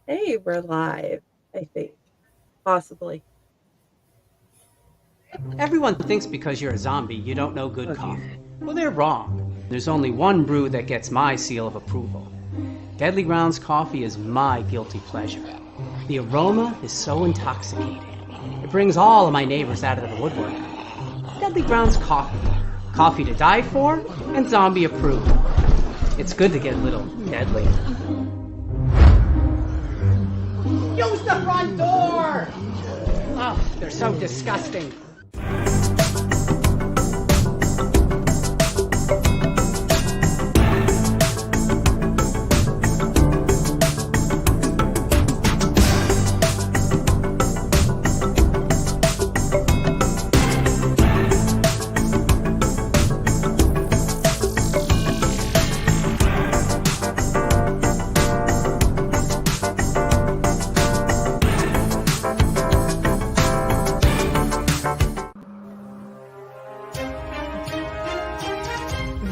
Hey, we're live, I think. Possibly. Everyone thinks because you're a zombie, you don't know good Oh, dear. coffee. Well, they're wrong. There's only one brew that gets my seal of approval. Deadly Grounds coffee is my guilty pleasure. The aroma is so intoxicating. It brings all of my neighbors out of the woodwork. Deadly Grounds coffee. Coffee to die for and zombie approved. It's good to get a little deadly. Use the front door! Oh, they're so disgusting.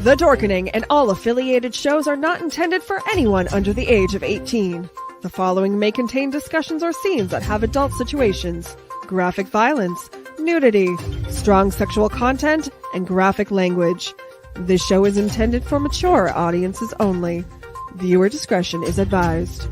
The Dorkening and all affiliated shows are not intended for anyone under the age of 18. The following may contain discussions or scenes that have adult situations, graphic violence, nudity, strong sexual content, and graphic language. This show is intended for mature audiences only. Viewer discretion is advised.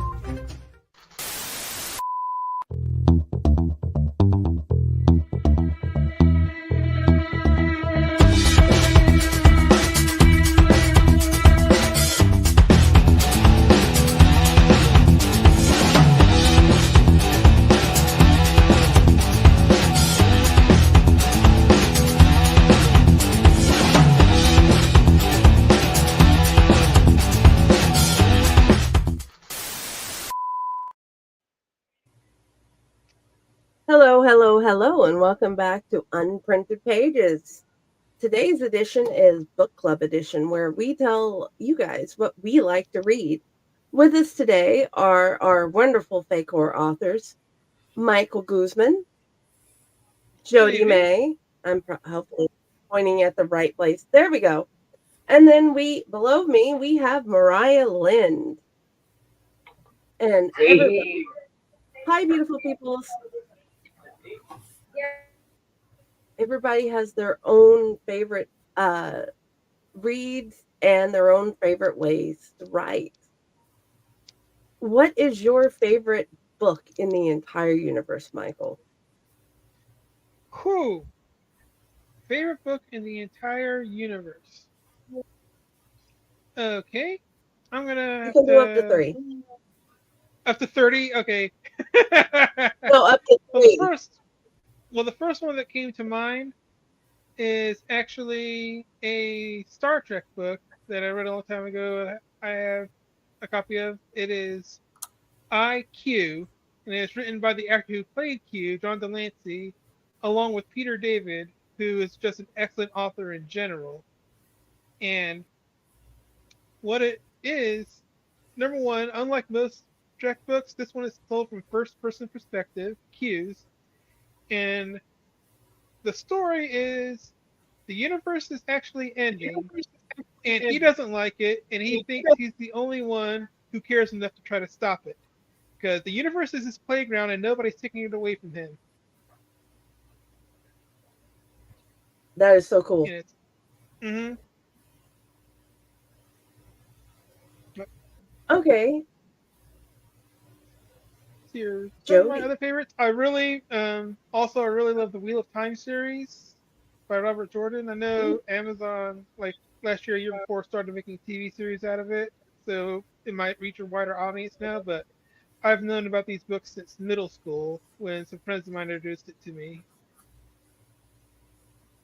Hello, and welcome back to Unprinted Pages. Today's edition is Book Club Edition, where we tell you guys what we like to read. With us today are our wonderful Fakor authors, Michael Guzman, Good Jody evening. May. I'm hopefully pointing at the right place. There we go. And then below me, we have Mariah Lind. And everybody. Hi, beautiful peoples. Everybody has their own favorite reads and their own favorite ways to write. What is your favorite book in the entire universe, Michael? Cool. Favorite book in the entire universe. Okay. I'm gonna You have can do up to to three. up to 30. Okay. No, up to well, the three. first well the first one that came to mind is actually a Star Trek book that I read a long time ago. I have a copy of. It is IQ, and it's written by the actor who played Q, John Delancey, along with Peter David, who is just an excellent author in general. And what it is, number one, unlike most Trek books, this one is told from first person perspective, Q's. And the story is the universe is actually ending, and he doesn't like it, and he thinks he's the only one who cares enough to try to stop it. Because the universe is his playground and nobody's taking it away from him. That is so cool. And it's, mm-hmm. Okay, Here, some of my Jody. other favorites. I really, I really love the Wheel of Time series by Robert Jordan. I know Amazon, like last year, year before, started making TV series out of it, so it might reach a wider audience now. But I've known about these books since middle school when some friends of mine introduced it to me,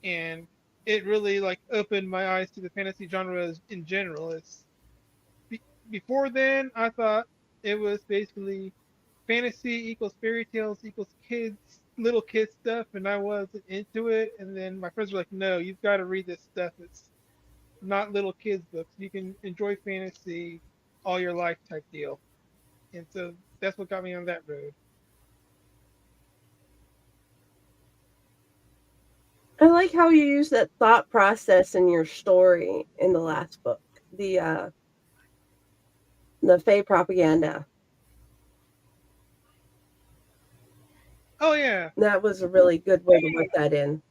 and it really like opened my eyes to the fantasy genre in general. Before then, I thought it was basically fantasy equals fairy tales equals little kid stuff, and I wasn't into it. And then my friends were like, "No, you've got to read this stuff. It's not little kids books. You can enjoy fantasy all your life type deal." And so that's what got me on that road. I like how you use that thought process in your story in the last book, the Fae propaganda. Oh yeah, That was a really good way to work that in.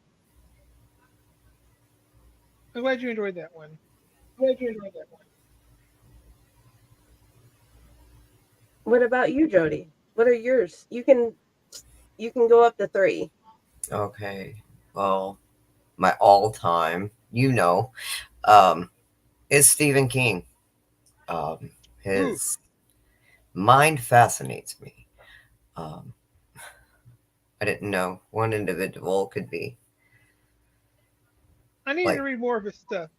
I'm glad you enjoyed that one. What about you, Jody? What are yours? You can go up to three. Okay. Well, my all time, um, is Stephen King. Um, Ooh, his mind fascinates me. Um, I didn't know one individual could be I need to like, read more of his stuff.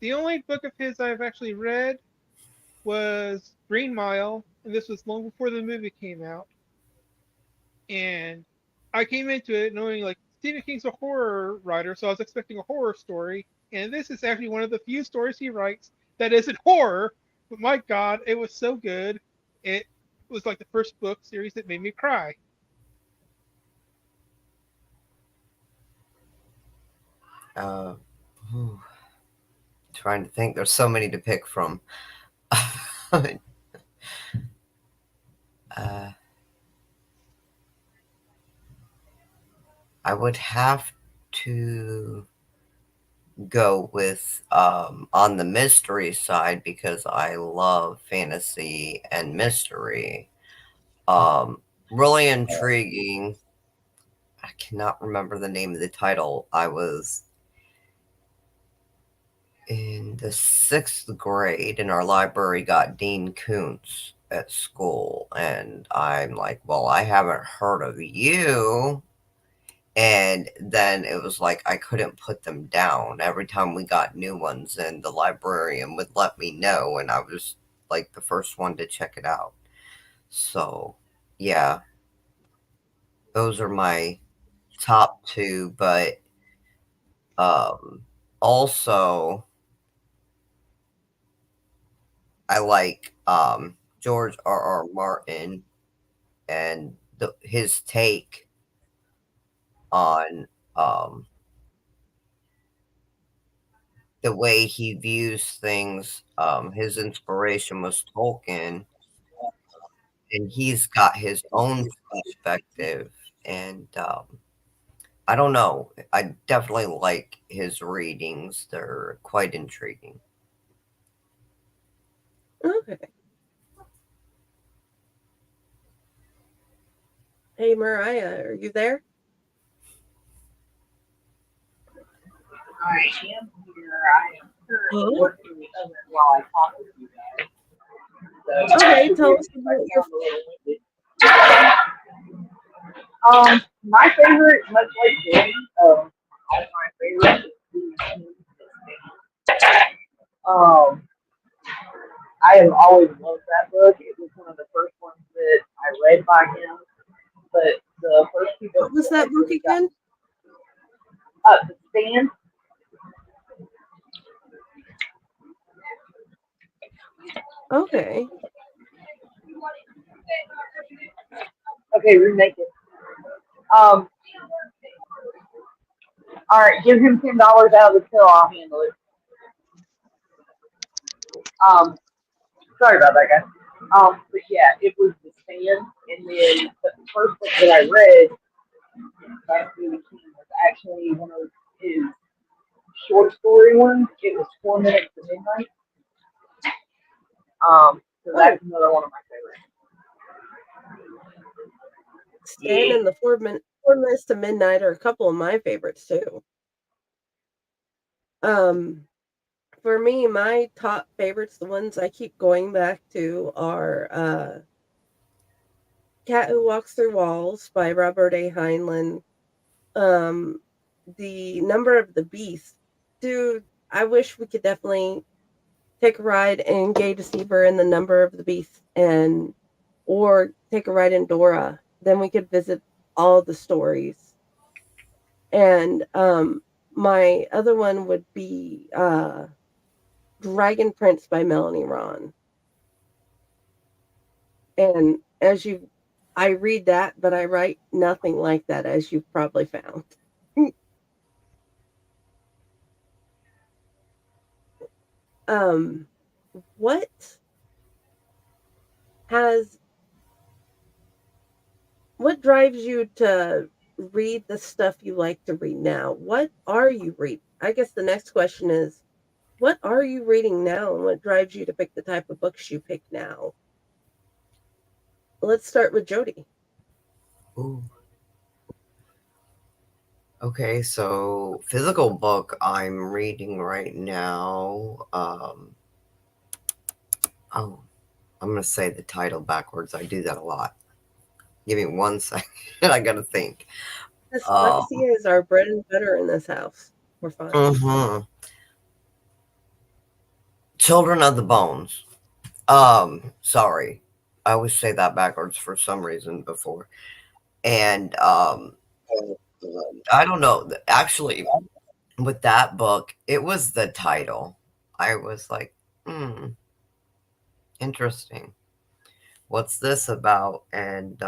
The only book of his I've actually read was Green Mile, and this was long before the movie came out. And I came into it knowing like Stephen King's a horror writer, so I was expecting a horror story. And this is actually one of the few stories he writes that isn't horror. But my God, it was so good. It was like the first book series that made me cry. uh, whew, trying to think. There's so many to pick from. uh, I would have to go with on the mystery side because I love fantasy and mystery. Um, Really intriguing. I cannot remember the name of the title. I was in the sixth grade, and our library got Dean Koontz at school, and I'm like, "Well, I haven't heard of you." And then it was like I couldn't put them down. Every time we got new ones, and the librarian would let me know, and I was like the first one to check it out. So, yeah, those are my top two. But um, also, I like George R. R. Martin and his take on um, the way he views things. His inspiration was Tolkien, and he's got his own perspective. And I don't know. I definitely like his readings. They're quite intriguing. Okay. Hey, Mariah, are you there? I am here. I am currently Oh. working the oven while I talk with you guys. So Okay, tell forgive us me if I about your. sound a little winded. My favorite, much like Jordan, all my favorite is um, I have always loved that book. It was one of the first ones that I read by him. But the first two What books was that that had book really got again? The Stand. Okay. Okay, remake it. Um, all right, give him $10 out of the till. I'll handle it. Um, Sorry about that, guys. But yeah, it was The Stand, and then the first book that I read by Stephen King was actually one of his short story ones. It was 4 Minutes to Midnight. So Oh, that's another one of my favorites. Stan Yeah. and the 4 minutes to midnight are a couple of my favorites too. Um, for me, my top favorites, the ones I keep going back to, are "Cat Who Walks Through Walls" by Robert A. Heinlein. Um, "The Number of the Beast," dude. I wish we could definitely take a ride in Gay Deceiver and "The Number of the Beast," and or take a ride in Dora. Then we could visit all the stories. And my other one would be Dragon Prince by Melanie Ron. And as you I read that, but I write nothing like that, as you've probably found. um what has What drives you to read the stuff you like to read now? What are you reading? I guess the next question is, what are you reading now and what drives you to pick the type of books you pick now? Let's start with Jody. Ooh. Okay, so physical book I'm reading right now. Oh, I'm gonna say the title backwards. I do that a lot. Give me one second. I gotta think. Um, Dyslexia is our bread and butter in this house. We're fine. mhm. Children of the Bones. Sorry. I always say that backwards for some reason before. And I don't know. Actually, with that book, it was the title. I was like, hmm, interesting. What's this about? And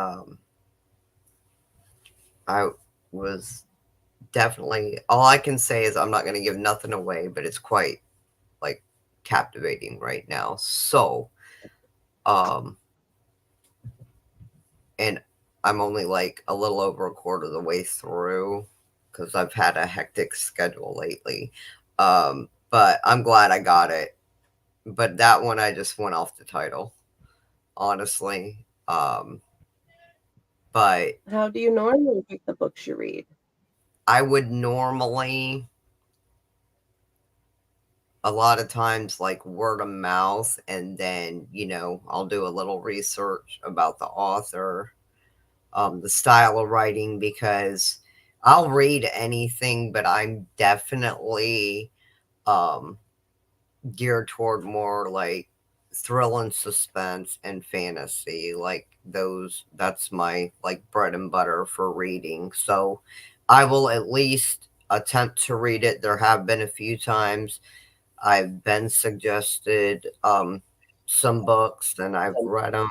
I was definitely, all I can say is I'm not going to give nothing away, but it's quite like captivating right now. So, um, and I'm only like a little over a quarter of the way through because I've had a hectic schedule lately. But I'm glad I got it. But that one I just went off the title, honestly. But How do you normally pick the books you read? I would normally a lot of times like word of mouth, and then I'll do a little research about the author, the style of writing, because I'll read anything, but I'm definitely um geared toward more like thrill and suspense and fantasy, like that's my like bread and butter for reading. So I will at least attempt to read it. There have been a few times I've been suggested some books and I've read them,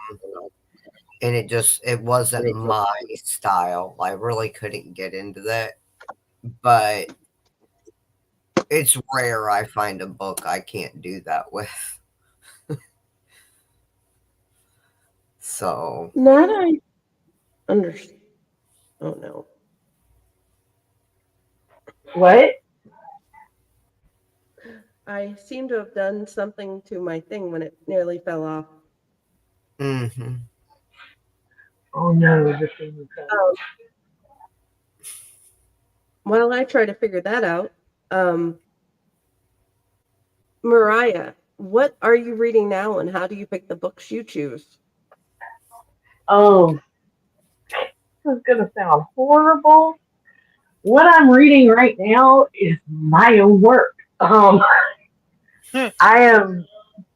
and it wasn't my style. I really couldn't get into that. But it's rare I find a book I can't do that with. So, Not I understand. Oh no. What? I seem to have done something to my thing when it nearly fell off. mhm. Oh no, the thing is Um, while I try to figure that out, um, Mariah, what are you reading now and how do you pick the books you choose? Oh, this is gonna sound horrible. What I'm reading right now is my own work. I am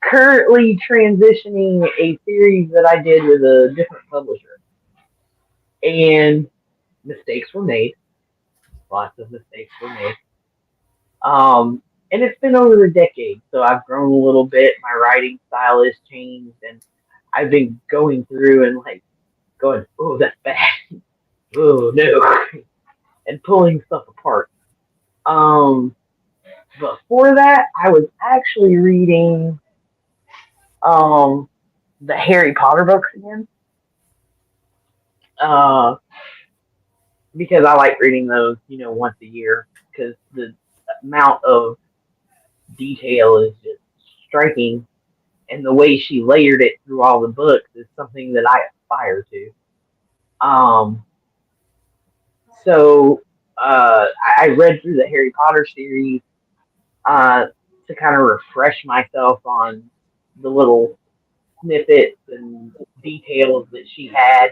currently transitioning a series that I did with a different publisher, and mistakes were made. Lots of mistakes were made. And it's been over the decades, so I've grown a little bit. My writing style has changed, and I've been going through and like going, "Oh, that's bad. Oh no," and pulling stuff apart. Um, Before that, I was actually reading um the Harry Potter books again. Uh, because I like reading those, once a year because the amount of detail is just striking, and the way she layered it through all the books is something that I aspire to. Um, so I read through the Harry Potter series uh, to kind of refresh myself on the little snippets and details that she had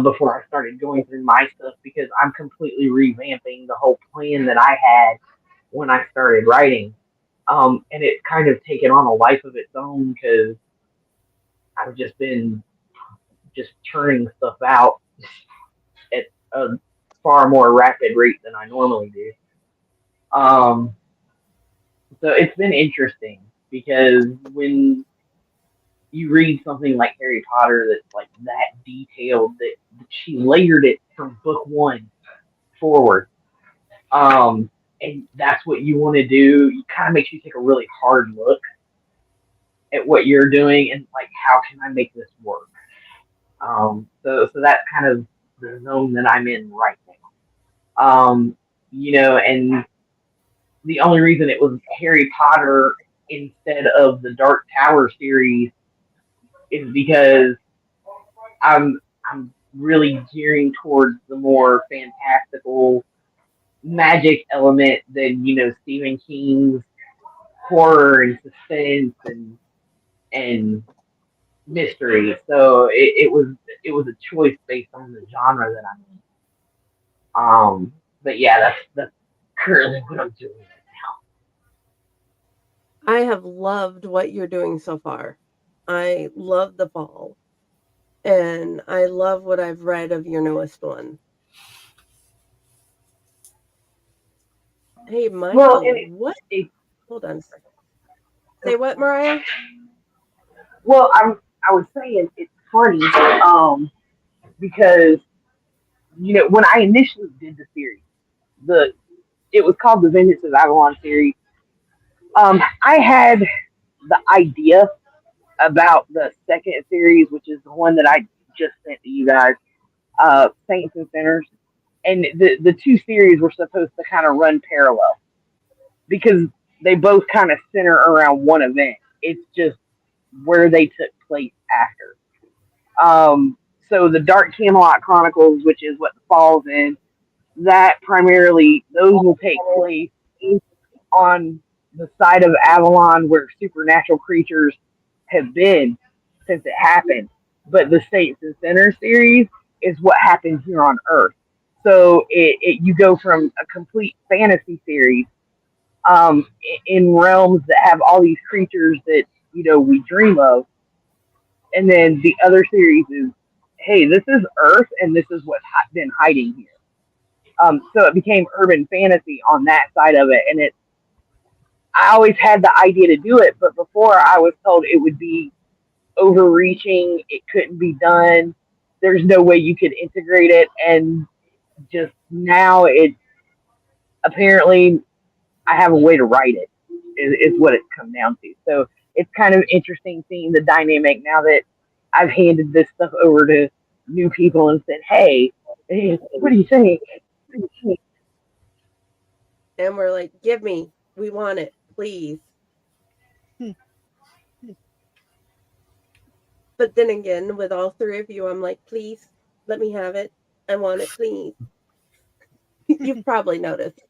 before I started going through my stuff because I'm completely revamping the whole plan that I had when I started writing. And it's kind of taken on a life of its own because I've just been just churning stuff out at a far more rapid rate than I normally do. Um, so it's been interesting because when you read something like Harry Potter that's like that detailed that she layered it from book one forward. Um, and that's what you want to do. It kind of makes you take a really hard look at what you're doing and like how can I make this work? So that's kind of the zone that I'm in right now. And the only reason it was Harry Potter instead of the Dark Tower series is because I'm really gearing towards the more fantastical magic element than Stephen King's horror and suspense and mystery. So it was a choice based on the genre that I'm in. But yeah, that's currently what I'm doing. I have loved what you're doing so far. I love the fall, and I love what I've read of your newest one. Hey, Well, Michael, and what? it Hold on a second. Say what, Mariah? well, I was saying it's funny, because when I initially did the series, the it was called the Vengeance of Avalon series. I had the idea about the second series, which is the one that I just sent to you guys, Saints and Sinners, and the two series were supposed to kind of run parallel because they both kind of center around one event. It's just where they took place after. So the Dark Camelot Chronicles, which is what the falls in, that primarily those will take place on the side of Avalon where supernatural creatures have been since it happened. But the Saints and Sinners series is what happened here on Earth. So you go from a complete fantasy series, in realms that have all these creatures that we dream of, and then the other series is, hey, this is Earth, and this is what's been hiding here. So it became urban fantasy on that side of it, and I always had the idea to do it, but before I was told it would be overreaching, it couldn't be done, there's no way you could integrate it, and just now it apparently I have a way to write it is what it's come down to. So it's kind of interesting seeing the dynamic now that I've handed this stuff over to new people and said, hey, what do you think? And we're like, give me. We want it, please. But then again, with all three of you, I'm like, please, let me have it. I want it, please. You've probably noticed.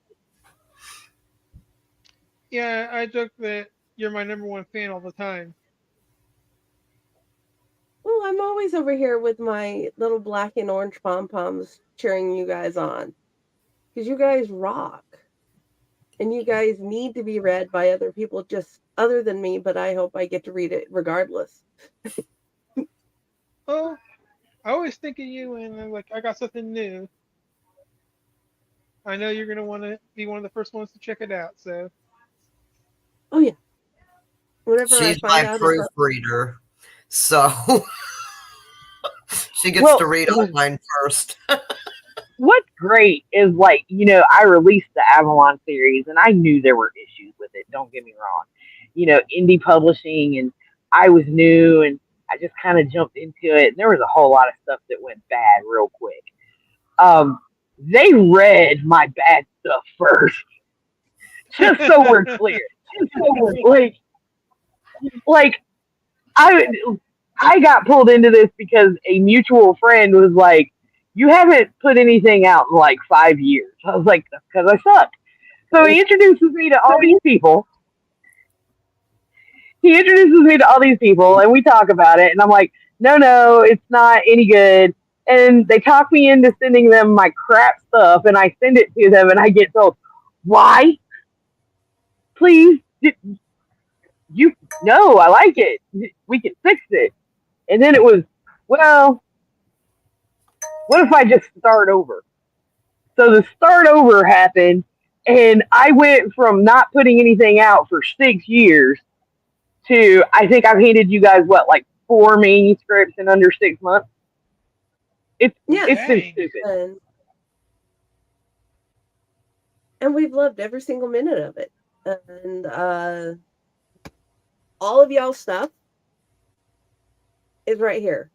Yeah, I joke that you're my number one fan all the time. Well, I'm always over here with my little black and orange pom poms cheering you guys on because you guys rock and you guys need to be read by other people just other than me, but I hope I get to read it regardless. Oh, I always think of you, and I'm like, I got something new. I know you're gonna want to be one of the first ones to check it out. So, Oh, yeah. Whenever I She's find my out it's up. proofreader, so she gets Well, to read all mine first. what's great is, like, I released the Avalon series and I knew there were issues with it. Don't get me wrong. Indie publishing, and I was new, and I just kind of jumped into it. And there was a whole lot of stuff that went bad real quick. Um, they read my bad stuff first, just so we're clear. Like, like I I got pulled into this because a mutual friend was like, "You haven't put anything out in like 5 years." I was like, "That's because I suck." So he introduces me to all these people, and we talk about it, and I'm like, "No, no, it's not any good." And they talk me into sending them my crap stuff, and I send it to them, and I get told, "Why? Please, you no, I like it. We can fix it." And then it was, well, what if I just start over? So the start over happened, and I went from not putting anything out for 6 years to, I think I've handed you guys what, like 4 manuscripts in under 6 months. It's Yeah. it's been dang. stupid. And, and we've loved every single minute of it. And all of y'all stuff is right here.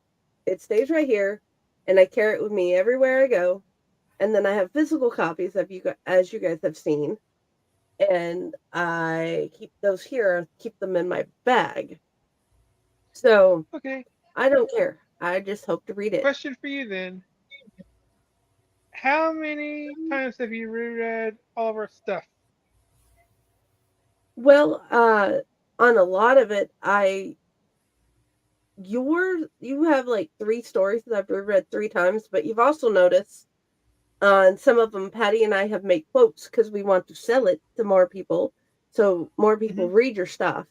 It stays right here, and I carry it with me everywhere I go. And then I have physical copies of as you guys have seen, and I keep those here, keep them in my bag. So Okay. I don't care. I just hope to read it. Question for you then: how many times have you reread all of our stuff? Well, on a lot of it, you have like three stories that I've reread three times, but you've also noticed on some of them, Patty and I have made quotes because we want to sell it to more people, so more Hmm. people read your stuff.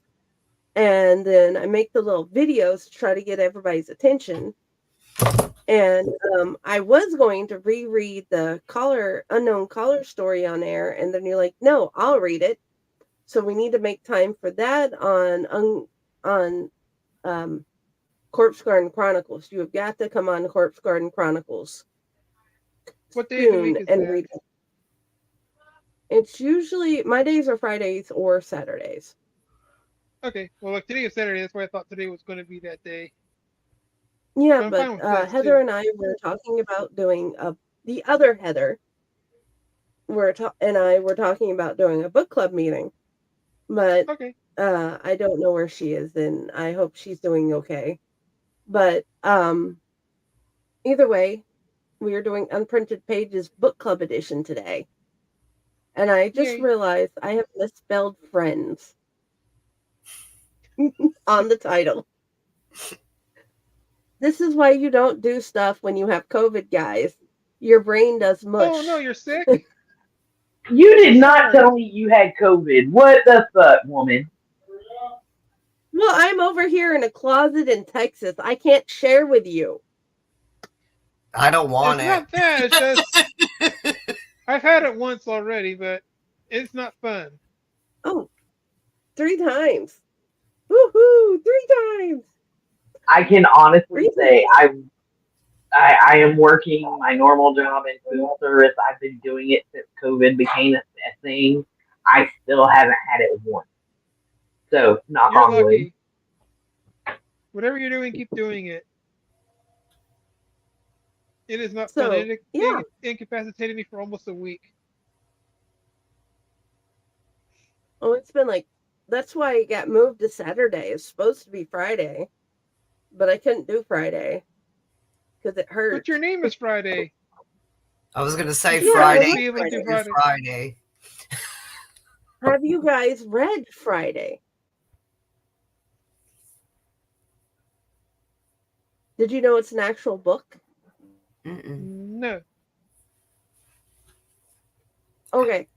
And then I make the little videos to try to get everybody's attention. And I was going to reread the unknown caller story on air, and then you're like, no, I'll read it. So we need to make time for that on um, Corpse Garden Chronicles. You have got to come on Corpse Garden Chronicles What day of the week soon is and that? read it. It's usually my days are Fridays or Saturdays. Okay, well, like today is Saturday. That's why I thought today was going to be that day. Yeah, But I'm but fine with this Heather too. and I were talking about doing the other Heather and I were talking about doing a book club meeting, but Okay. I don't know where she is, and I hope she's doing okay. But either way, we are doing Unprinted Pages book club edition today, and I just Yay. realized I have misspelled friends on the title. This is why you don't do stuff when you have COVID, guys. Your brain does Oh no, mush. you're sick. You I'm did not tell sorry. me you had COVID. What the fuck, woman? Well, I'm over here in a closet in Texas. I can't share with you. I don't want It's it. not that. It's just I've had it once already, but it's not fun. Oh, three times. Woohoo! Three times. I can honestly say Recently. I am working my normal job in food service. I've been doing it since COVID became a thing. I still haven't had it once. So knock You're on wood. lucky. Whatever you're doing, keep doing it. It is not fun. So, yeah. It incapacitated me for almost a week. Oh, it's been like, that's why it got moved to Saturday. It's supposed to be Friday, but I couldn't do Friday because it But your hurt. name is Friday. I was gonna You say should Yeah, it always Friday was be able to do Friday. through Friday. Friday. Have you guys read Friday? Did you know it's an actual book? Mm-mm. No. Okay.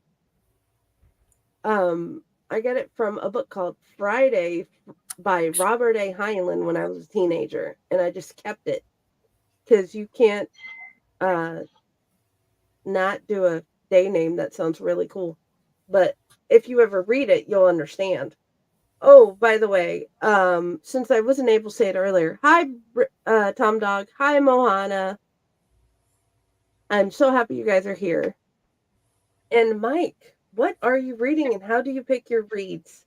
I got it from a book called Friday by Robert A. Heinlein when I was a teenager, and I just kept it because you can't uh not do a day name that sounds really cool. But if you ever read it, you'll understand. Oh, by the way, since I wasn't able to say it earlier, hi, Tom Dog. Hi, Mohana. I'm so happy you guys are here. And Mike, what are you reading and how do you pick your reads?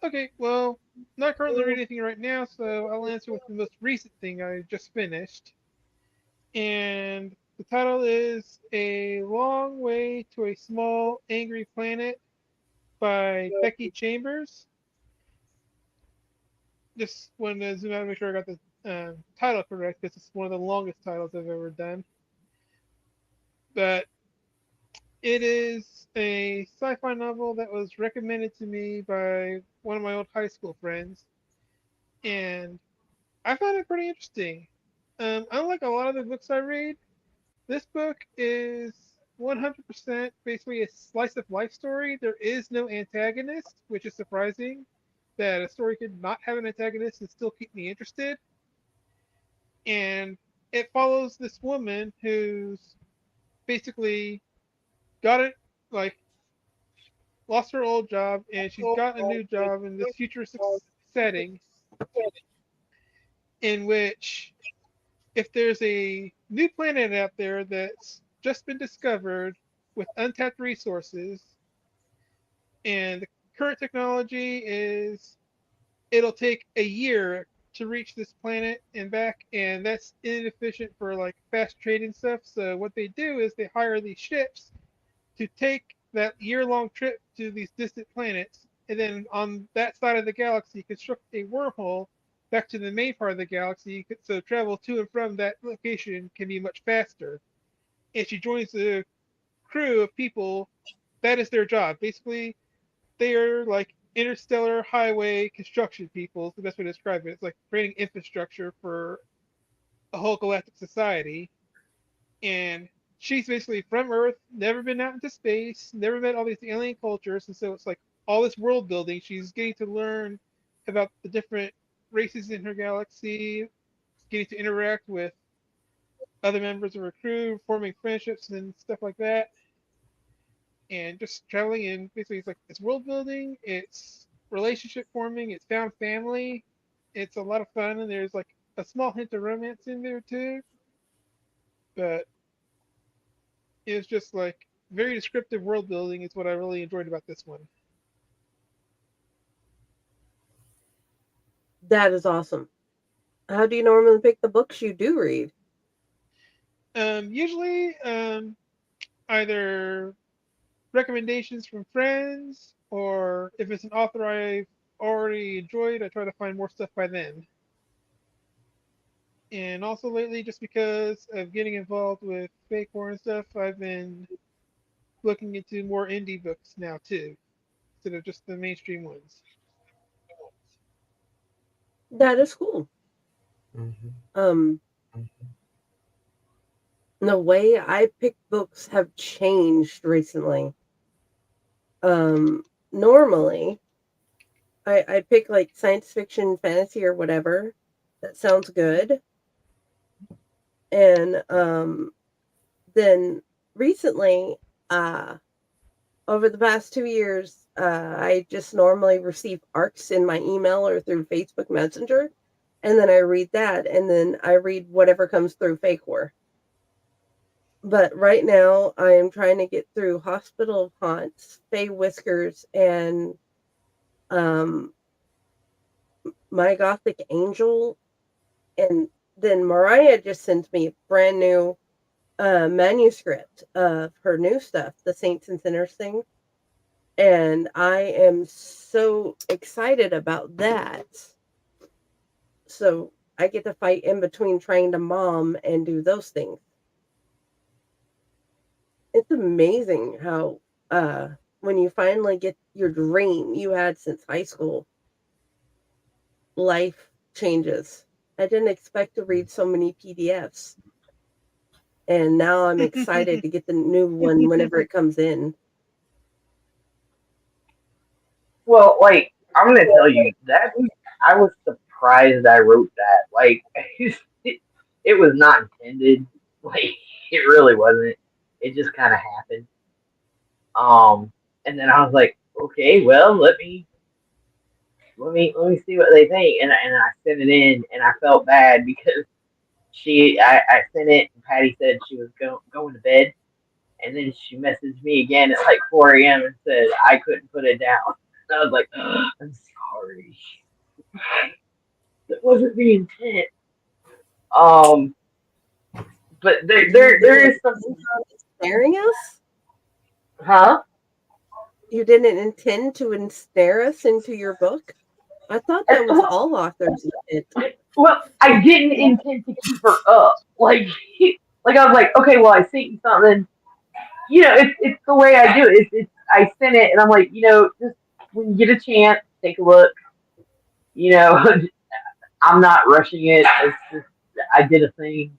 Okay, well, not currently reading anything right now, so I'll answer with the most recent thing I just finished. And the title is A Long Way to a Small Angry Planet by Becky Chambers. Just wanted to zoom out and make sure I got the title correct because it's one of the longest titles I've ever done. But it is a sci fi novel that was recommended to me by one of my old high school friends. And I found it pretty interesting. Unlike a lot of the books I read, this book is 100% basically a slice of life story. There is no antagonist, which is surprising that a story could not have an antagonist and still keep me interested. And it follows this woman who's basically got it, like, lost her old job and she's got a new job in this futuristic setting in which if there's a new planet out there that's just been discovered with untapped resources, and the current technology is it'll take a year to reach this planet and back, and that's inefficient for like fast trade and stuff. So what they do is they hire these ships to take that year-long trip to these distant planets, and then on that side of the galaxy construct a wormhole back to the main part of the galaxy, so travel to and from that location can be much faster. And she joins the crew of people that is their job. Basically, they are like interstellar highway construction people. Is the best way to describe it. It's like creating infrastructure for a whole galactic society. And she's basically from Earth, never been out into space, never met all these alien cultures, and so it's like all this world building. She's getting to learn about the different races in her galaxy, getting to interact with other members of her crew, forming friendships and stuff like that, and just traveling. And basically, it's world building, it's relationship forming, it's found family, it's a lot of fun, and there's like a small hint of romance in there too. But it's just like very descriptive world building is what I really enjoyed about this one. That is awesome. How do you normally pick the books you do read? Usually, either recommendations from friends, or if it's an author I've already enjoyed, I try to find more stuff by them. And also lately, just because of getting involved with fake horror and stuff, I've been looking into more indie books now too, instead of just the mainstream ones. That is cool. Mm-hmm. Um, the way I pick books have changed recently. Normally, I pick like science fiction, fantasy, or whatever. That sounds good. And then recently, uh, over the past 2 years, I just normally receive arcs in my email or through Facebook Messenger, and then I read that, and then I read whatever comes through Fakeware. But right now, I am trying to get through Hospital of Haunts, Fey Whiskers, and um, My Gothic Angel. And then Mariah just sent me a brand new manuscript of her new stuff, the Saints and Sinners thing. And I am so excited about that. So I get to fight in between trying to mom and do those things. It's amazing how when you finally get your dream you had since high school, life changes. I didn't expect to read so many PDFs, and now I'm excited to get the new one whenever it comes in. Well, like I'm gonna tell you that I was surprised I wrote that. Like it was not intended. Like it really wasn't. It just kind of happened. Um, and then I was like, okay, well, let me see what they think. And I sent it in, and I felt bad because I sent it, and Patty said she was going to bed, and then she messaged me again at like 4 a.m. and said I couldn't put it down. And I was like, I'm sorry, that wasn't the intent. Um, but there You there there didn't is some, intend on ensnaring us? huh? You didn't intend to ensnare us into your book? I thought that was Well, all authors did. well, I didn't intend to keep her up. Like, like I was like, okay, well, I sent you something. It's the way I do it. I sent it, and I'm like, just when you get a chance, take a look. You know, I'm not rushing it. It's just I did a thing.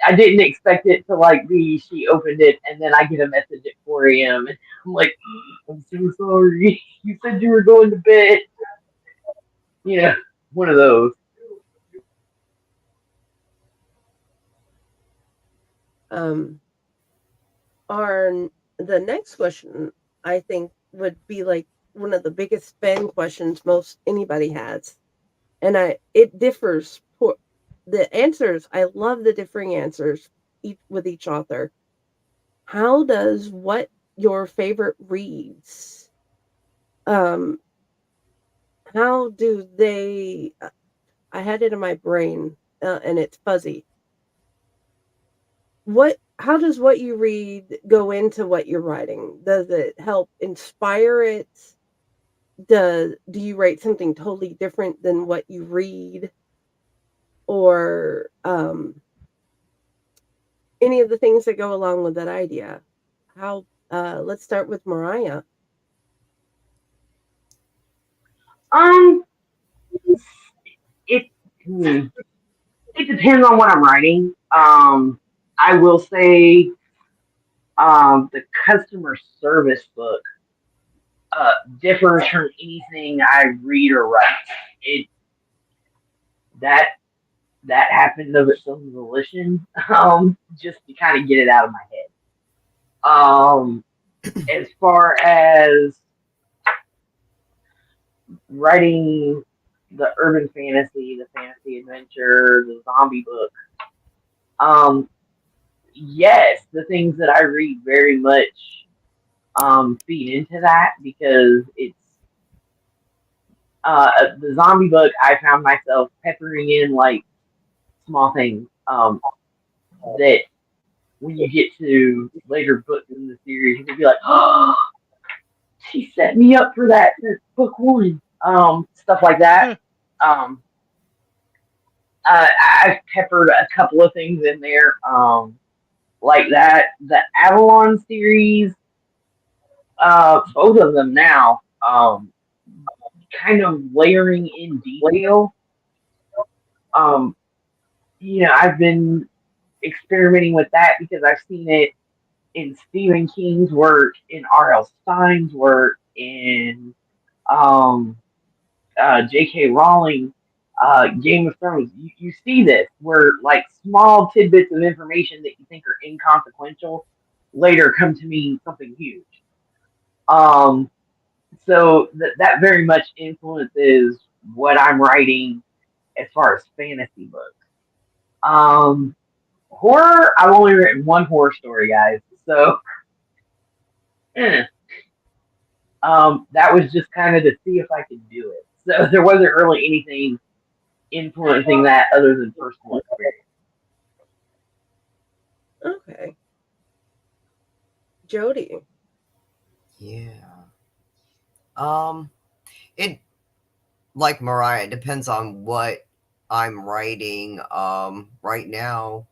I didn't expect it to like be. She opened it, and then I get a message at 4 a.m. and I'm like, I'm so sorry. You said you were going to bed. You know, one of those. Um, our the next question I think would be like one of the biggest fan questions most anybody has, and I it differs for the answers. I love the differing answers with each author. How does what your favorite reads? Um, how do they I had it in my brain and it's fuzzy. How does what you read go into what you're writing? Does it help inspire it? Do you write something totally different than what you read, or any of the things that go along with that idea? How Let's start with Mariah. Um, it hmm, it depends on what I'm writing. I will say, the customer service book uh differs from anything I read or write. It that that happened of its own volition. Just to kind of get it out of my head. As far as writing the urban fantasy, the fantasy adventure, the zombie book, um, yes, the things that I read very much feed into that because it's the zombie book. I found myself peppering in like small things that when you get to later books in the series, you can be like, oh, she set me up for that since book one. Stuff like that. Huh. Um, I've peppered a couple of things in there, like that. The Avalon series, both of them now, kind of layering in detail. Um, I've been experimenting with that because I've seen it in Stephen King's work, in R.L. Stein's work, in um, J.K. Rowling, Game of Thrones. You see this where like small tidbits of information that you think are inconsequential later come to mean something huge. Um, so that very much influences what I'm writing as far as fantasy books. Um, Horror, I've only written one horror story, guys. So eh. That was just kind of to see if I could do it. So there wasn't really anything influencing that other than personal experience. Okay, Jody. Yeah. Um, it like Mariah depends on what I'm writing. Right now,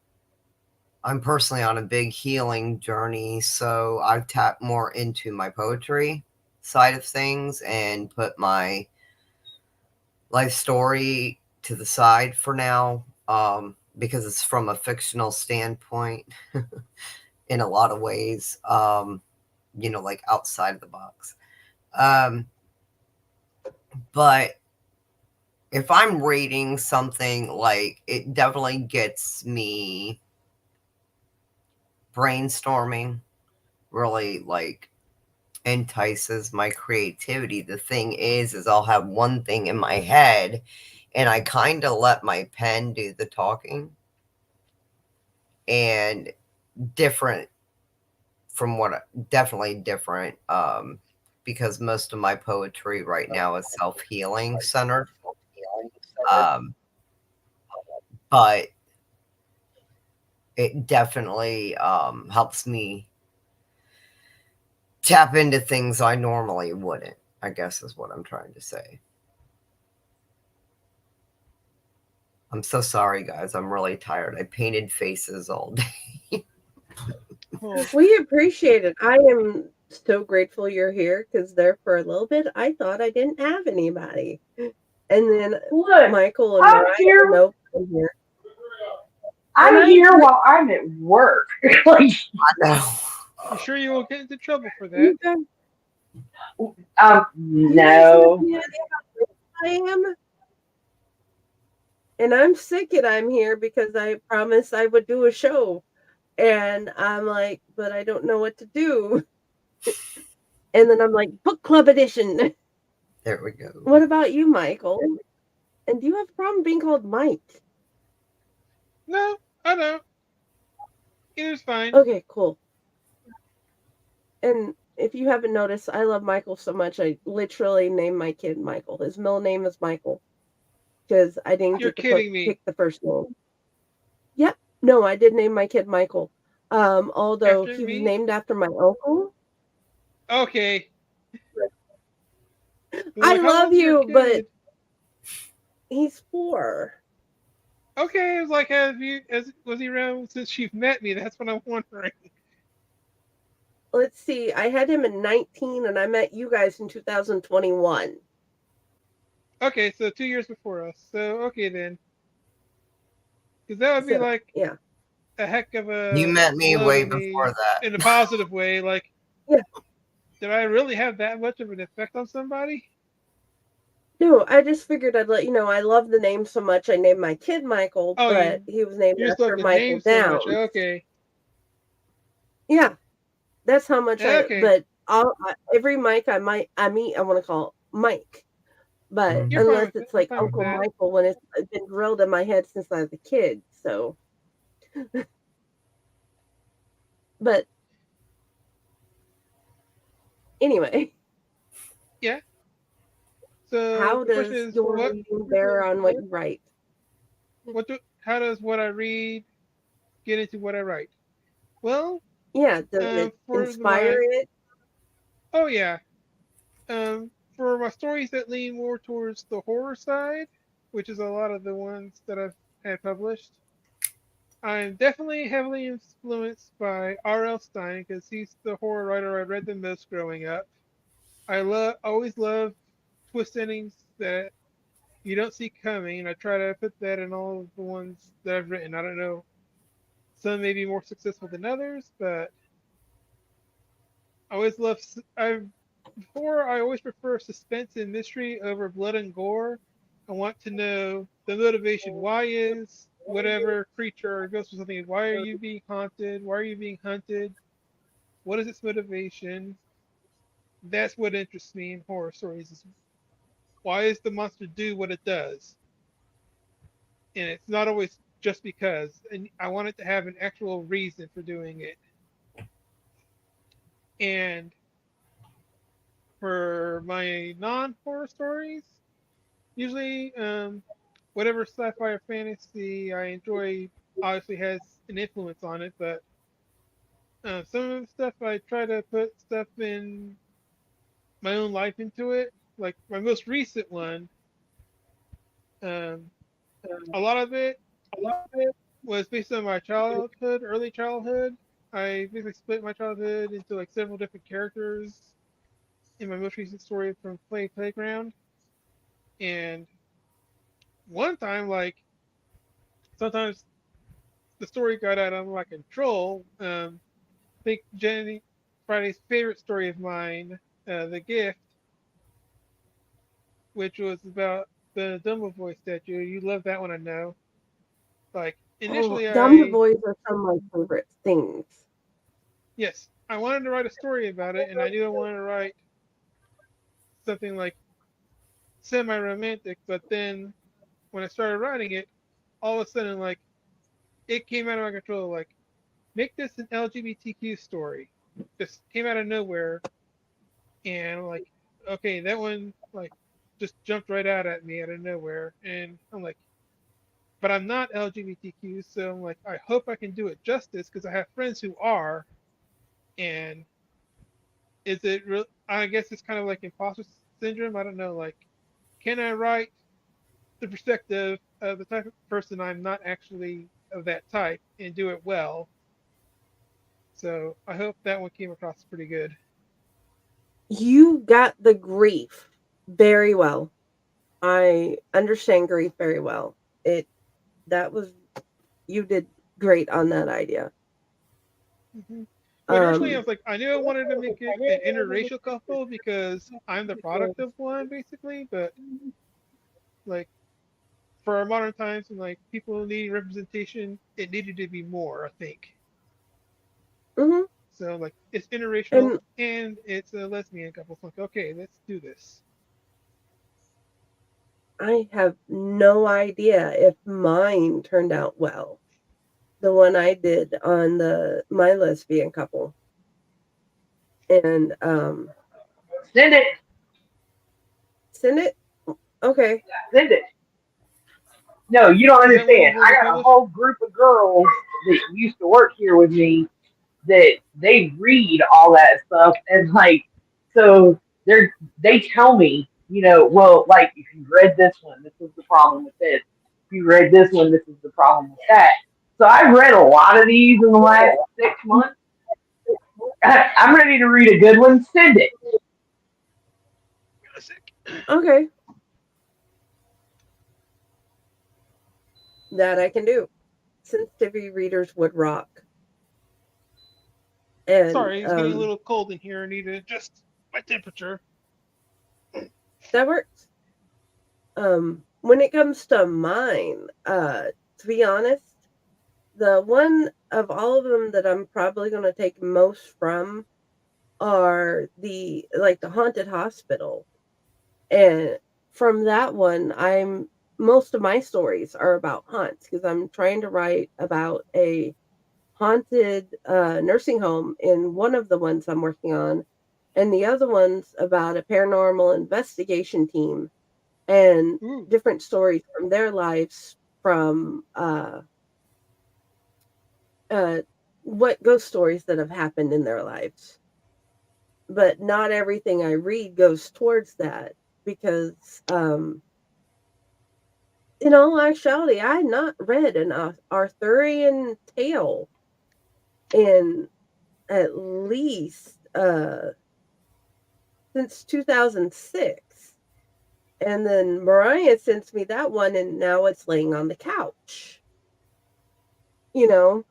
I'm personally on a big healing journey, so I've tapped more into my poetry side of things and put my life story to the side for now, because it's from a fictional standpoint in a lot of ways, like outside of the box. Um, but if I'm reading something, like, it definitely gets me brainstorming, really like entices my creativity. The thing is I'll have one thing in my head and I kind of let my pen do the talking, and different from what definitely different, because most of my poetry right now is self-healing centered, um, but it definitely helps me tap into things I normally wouldn't, I guess is what I'm trying to say. I'm so sorry, guys. I'm really tired. I painted faces all day. Oh, We appreciate it. I am so grateful you're here because there for a little bit I thought I didn't have anybody. And then Look, Michael and I'm Mariah, here. nope, I'm here. And I'm I'm here great. while I'm at work. Like, I know. you sure you won't get into trouble for that? You guys, you guys have no. any idea how grateful I am? And I'm sick and I'm here because I promised I would do a show. And I'm like, but I don't know what to do. And then I'm like, book club edition. There we go. What about you, Michael? And do you have a problem being called Mike? No, I don't. Either's fine. Okay, cool. And if you haven't noticed, I love Michael so much. I literally named my kid Michael. His middle name is Michael because I didn't You're get to kidding me. pick the first name. Yep. No, I did name my kid Michael. Although After he was me? named after my uncle. Okay. I'm I like, how love old's your you, but kid? he's 4. Okay, it was like, was he around since you've met me? That's what I'm wondering. Let's see. I had him in 19 and I met you guys in 2021. Okay, so 2 years before us. So okay then, because that would be So, like yeah. a heck of You a met me blow way to before me that. in a positive way. Like, Yeah. did I really have that much of an effect on somebody? No, I just figured I'd let you know I love the name so much. I named my kid Michael, Oh, but you he was named you just love after the Michael name so much. Downs. Okay, Yeah, that's how much okay, but every Mike I meet, I want to call Mike. But you're fine unless with it. it's I'm like fine with Uncle that. Michael when it's been drilled in my head since I was a kid. So, but anyway, Yeah. So how the question does is, your reading bear on what you write? how does what I read get into what I write? Well, Yeah, does it for inspire my it? oh yeah, for my stories that lean more towards the horror side, which is a lot of the ones that I've had published, I'm definitely heavily influenced by R.L. Stein because he's the horror writer I read the most growing up. Always love twist endings that you don't see coming, and I try to put that in all of the ones that I've written. I don't know, some may be more successful than others, but I always love. I always prefer suspense and mystery over blood and gore. I want to know the motivation. Why is whatever creature or ghost or something? Why are you being haunted? Why are you being hunted? What is its motivation? That's what interests me in horror stories. Is why does the monster do what it does? And it's not always just because. And I want it to have an actual reason for doing it. And for my non-horror stories, usually whatever sci-fi or fantasy I enjoy obviously has an influence on it, but some of the stuff I try to put stuff in my own life into it. Like my most recent one, um, a lot of it was based on my childhood, early childhood. I basically split my childhood into like several different characters in my most recent story from Playground. And one time, like sometimes the story got out of my control. I think Jenny Friday's favorite story of mine, The Gift, which was about the Dumbledore statue. You love that one, I know. Like Oh, initially, Dumb the Boys are some of my favorite things. yes, I wanted to write a story about it, and I knew I wanted to write something like semi-romantic. But then when I started writing it, all of a sudden, like it came out of my control. Like make this an LGBTQ story. Just came out of nowhere, and I'm like, okay, that one like just jumped right out at me out of nowhere, and I'm like, but I'm not LGBTQ, so I'm like, I hope I can do it justice because I have friends who are, and is it real? I guess it's kind of like imposter syndrome. I don't know, like, can I write the perspective of the type of person I'm not actually of that type and do it well? So I hope that one came across pretty good. You got the grief very well. I understand grief very well. It that was you did great on that idea. Hmm. But originally, I Um, was like, I knew I wanted to make it an interracial couple because I'm the product of one, basically. But like for our modern times and like people needing representation, it needed to be more, I think. mhm. So like it's interracial And and it's a lesbian couple. So like, okay, let's do this. I have no idea if mine turned out well. The one I did on the my lesbian couple. And Send it. send it. Okay. Send it. No, you don't Is that one understand. before I the got a publish? whole group of girls that used to work here with me that they read all that stuff and like so they tell me, well, like if you read this one, this is the problem with this. If you read this one, this is the problem with that. So I've read a lot of these in the last 6 months. I'm ready to read a good one. Send it. Okay. That I can do. Sensitivity readers would rock. And Sorry, it's getting a little cold in here. I need to adjust my temperature. that works. When it comes to mine, to be honest, the one of all of them that I'm probably going to take most from are the haunted hospital. And from that one, I'm most of my stories are about haunts because I'm trying to write about a haunted nursing home in one of the ones I'm working on, and the other one's about a paranormal investigation team and Ooh, different stories from their lives from uh, what ghost stories that have happened in their lives. But not everything I read goes towards that because, in all actuality, I had not read an Arthurian tale in at least since 2006. And then Mariah sends me that one, and now it's laying on the couch, you know?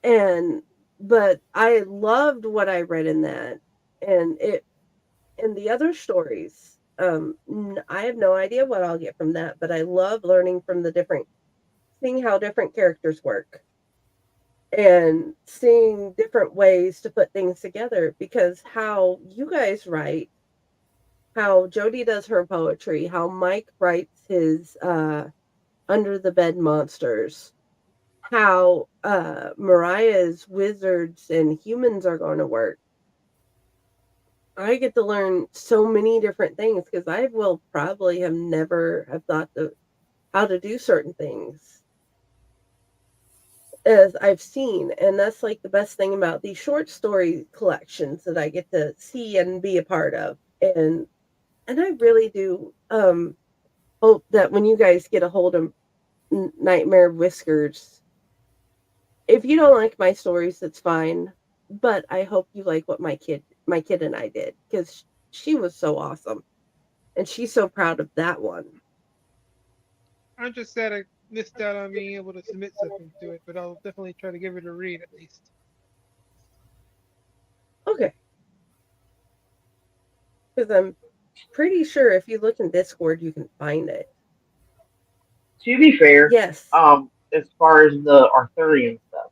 And, but I loved what I read in that. And and the other stories, I have no idea what I'll get from that, but I love learning from seeing how different characters work and seeing different ways to put things together because how you guys write, how Jody does her poetry, how Mike writes his under the bed monsters, how Mariah's wizards and humans are going to work. I get to learn so many different things because I will probably have never have thought how to do certain things as I've seen. And that's like the best thing about these short story collections that I get to see and be a part of. And I really do hope that when you guys get a hold of Nightmare Whiskers, if you don't like my stories, that's fine. But I hope you like what my kid and I did because she was so awesome and she's so proud of that one. I'm just sad I missed out on being able to submit something to it, but I'll definitely try to give it a read at least. Okay, because I'm pretty sure if you look in Discord, you can find it. To be fair, Yes. as far as the Arthurian stuff,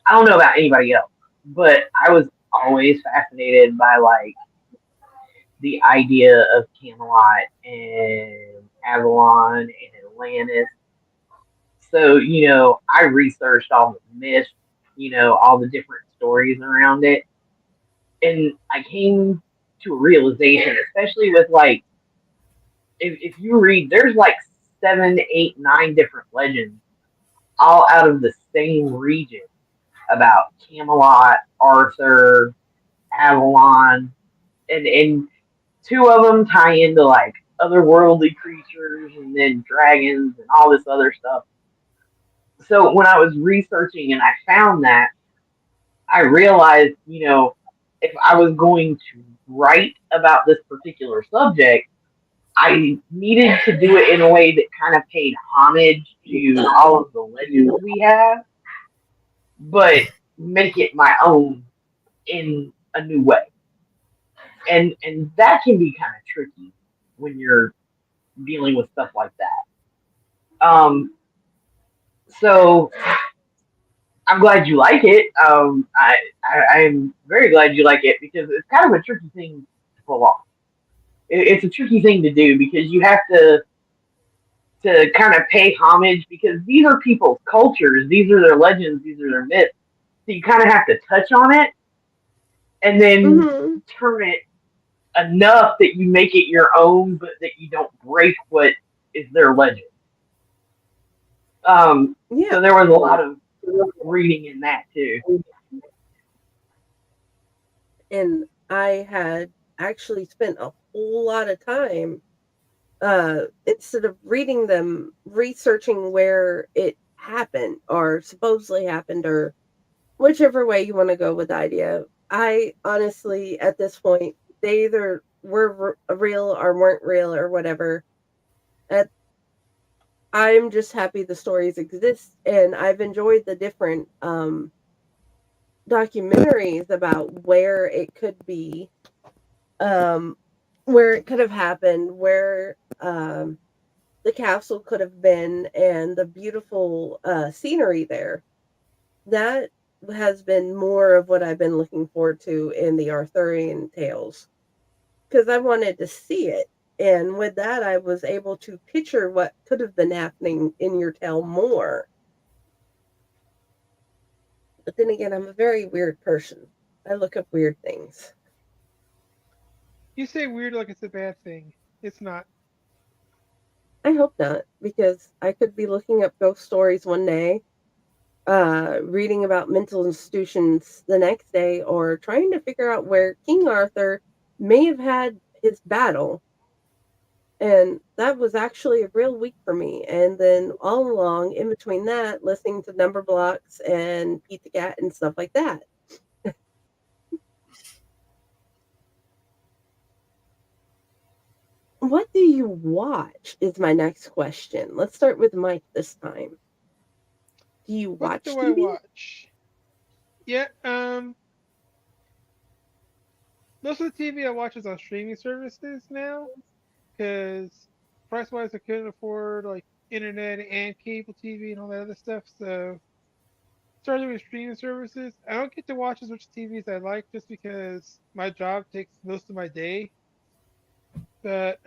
I don't know about anybody else, but I was always fascinated by like the idea of Camelot and Avalon and Atlantis. So, I researched all the myths, all the different stories around it. And I came to a realization, especially with like, if you read, there's like seven, eight, nine different legends all out of the same region about Camelot, Arthur, Avalon, and two of them tie into like otherworldly creatures and then dragons and all this other stuff. So when I was researching and I found that, I realized, if I was going to write about this particular subject, I needed to do it in a way that kind of paid homage to all of the legends we have, but make it my own in a new way. And that can be kind of tricky when you're dealing with stuff like that. So I'm glad you like it. I'm very glad you like it because it's kind of a tricky thing to pull off. It's a tricky thing to do because you have to kind of pay homage because these are people's cultures, these are their legends, these are their myths, So you kind of have to touch on it and then Mhm. turn it enough that you make it your own, but that you don't break what is their legend. Yeah. So there was a lot of reading in that too. And I had actually spent a whole lot of time, instead of reading them, researching where it happened or supposedly happened, or whichever way you want to go with the idea. I honestly, at this point, they either were real or weren't real or whatever. At, I'm just happy the stories exist, and I've enjoyed the different documentaries about where it could be, um, where it could have happened, where the castle could have been, and the beautiful scenery there. That has been more of what I've been looking forward to in the Arthurian tales, because I wanted to see it. And with that, I was able to picture what could have been happening in your tale more. But then again, I'm a very weird person. I look up weird things. You say weird like it's a bad thing. It's not. I hope not, because I could be looking up ghost stories one day, reading about mental institutions the next day, or trying to figure out where King Arthur may have had his battle. And that was actually a real week for me. And then all along, in between that, listening to Number Blocks and Pete the Cat and stuff like that. What do you watch? Is my next question. Let's start with Mike this time. Do you What watch do I TV? watch? Yeah, most of the TV I watch is on streaming services now because price wise I couldn't afford like internet and cable TV and all that other stuff. So started with streaming services. I don't get to watch as much TV as I like just because my job takes most of my day. But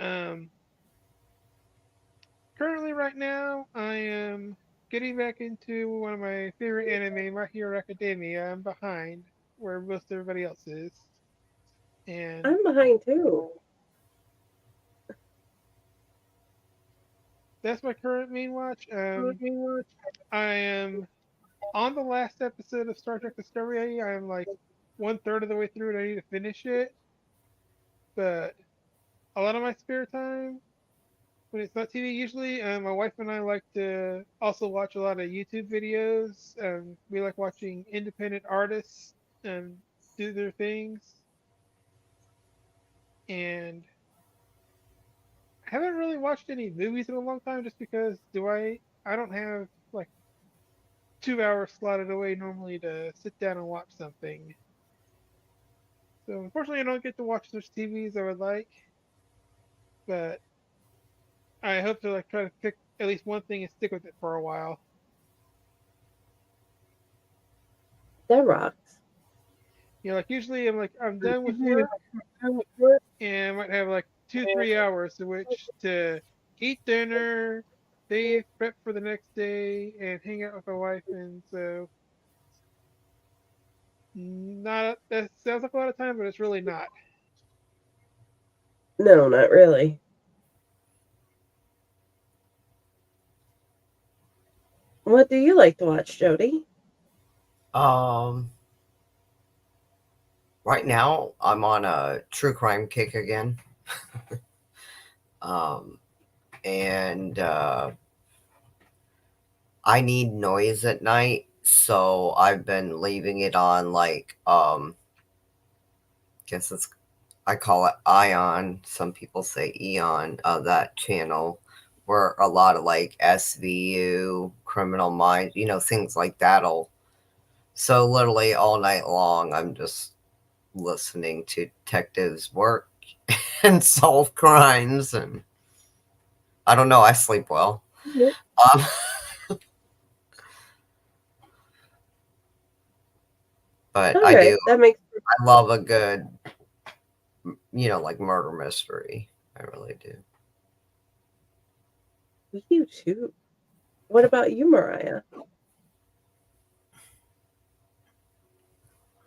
currently right now I am getting back into one of my favorite anime, My Hero Academia. I'm behind where most everybody else is. And I'm behind too. that's my current main watch. I am on the last episode of Star Trek Discovery. I am like one third of the way through and I need to finish it. But a lot of my spare time, when it's not TV, usually my wife and I like to also watch a lot of YouTube videos. We like watching independent artists do their things. And I haven't really watched any movies in a long time just because I don't have like 2 hours slotted away normally to sit down and watch something. So unfortunately, I don't get to watch as much TV as I would like, but I hope to like try to pick at least one thing and stick with it for a while. That rocks. Like usually I'm done with work and I might have like 2 3 hours in which to eat dinner, bathe, prep for the next day, and hang out with my wife. And so not that sounds like a lot of time, but it's really not. No, not really. What do you like to watch, Jody? Um, right now I'm on a true crime kick again. Um, and I need noise at night, so I've been leaving it on like guess it's I call it Ion. Some people say Eon. That channel where a lot of like SVU, Criminal Minds, things like that'll. So literally all night long, I'm just listening to detectives work and solve crimes, and I don't know. I sleep well. Mhm. Um, but I Okay, do. that makes I love a good, like murder mystery. I really do. you too. What about you, Mariah?